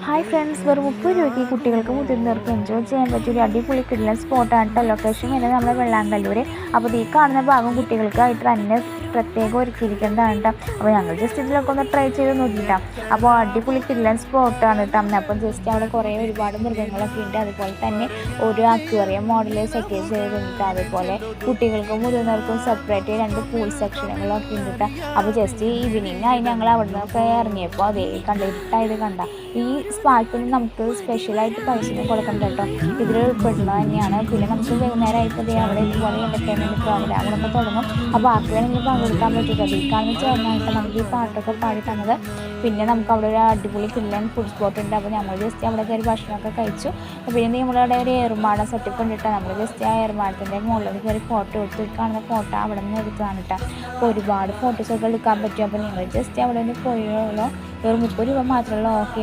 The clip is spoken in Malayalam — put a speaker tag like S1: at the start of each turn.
S1: ഹായ് ഫ്രണ്ട്സ്, വെറും 30 രൂപയ്ക്ക് കുട്ടികൾക്ക് മുതിർന്നവർക്ക് എൻജോയ് ചെയ്യാൻ പറ്റിയ ഒരു അടിപൊളി കിടിലൻ സ്പോട്ടാണ് കേട്ടോ. ലൊക്കേഷൻ വരുന്നത് നമ്മുടെ വെള്ളാങ്കല്ലൂർ. അപ്പോൾ ഈ കാണുന്ന ഭാഗം കുട്ടികൾക്കായിട്ട് തന്നെ പ്രത്യേകം ഒരുക്കിയിരിക്കുന്നതാണ് കേട്ടോ. അപ്പോൾ ഞങ്ങൾ ജസ്റ്റ് ഇതിലൊക്കെ ഒന്ന് ട്രൈ ചെയ്ത് നോക്കിയിട്ടാണ്. അപ്പോൾ അടിപൊളി കിടിലൻ സ്പോട്ടാണ് കേട്ടോ. അപ്പം ജസ്റ്റ് അവിടെ കുറേ ഒരുപാട് മൃഗങ്ങളൊക്കെ ഉണ്ട്. അതുപോലെ തന്നെ ഒരു അക്വേറിയം മോഡൽ സെറ്റ് ചെയ്തിട്ടുണ്ട്. അതുപോലെ കുട്ടികൾക്കും മുതിർന്നവർക്കും സെപ്പറേറ്റ് 2 പൂൾ സെക്ഷനുകളൊക്കെ ഉണ്ട് കേട്ടോ. അപ്പോൾ ജസ്റ്റ് ഈവനിങ് ആയി ഞങ്ങൾ അവിടെ നിന്നൊക്കെ ഇറങ്ങിയപ്പോൾ അതേ കണ്ടിട്ടായത് കണ്ട ഈ സ്പാർക്കിന് നമുക്ക് സ്പെഷ്യലായിട്ട് പൈസ കൊടുക്കണ്ട കേട്ടോ. ഇതിൽ ഉൾപ്പെടുന്നത് തന്നെയാണ്. പിന്നെ നമുക്ക് വൈകുന്നേരമായിട്ട് അവിടെ ഇതുപോലെ എൻ്റർടൈൻമെൻറ്റ് പ്രോഗ്രാമുകളൊക്കെ തുടങ്ങും. അപ്പോൾ ആർക്കെങ്കിലും പങ്കെടുക്കാൻ പറ്റും. ഈ കാണുന്ന ചേർന്നായിട്ട് നമുക്ക് ഈ പാട്ടൊക്കെ പാടി തന്നത്. പിന്നെ നമുക്ക് അവിടെ ഒരു അടിപൊളി കിടിലൻ ഫുഡ് സ്പോട്ട് ഉണ്ട്. അപ്പോൾ നമ്മൾ ജസ്റ്റ് അവിടെ കയറി ഭക്ഷണമൊക്കെ കഴിച്ചു. പിന്നെ നമ്മളവിടെ ഒരു ഏറുമാടം സെറ്റപ്പ് ഉണ്ടിട്ട് നമ്മൾ ജസ്റ്റ് ആ ഏറുമാടത്തിൻ്റെ മുകളിൽ കയറി ഫോട്ടോ എടുത്ത് കാണുന്ന ഫോട്ടോ അവിടെ നിന്ന് എടുത്താണ് കേട്ടോ. അപ്പോൾ ഒരുപാട് ഫോട്ടോസൊക്കെ എടുക്കാൻ പറ്റും. അപ്പോൾ നിങ്ങൾ ജസ്റ്റ് അവിടെ നിന്ന് പോയുള്ളൂ. വെറും 30 രൂപ മാത്രമുള്ള ഓക്കെ.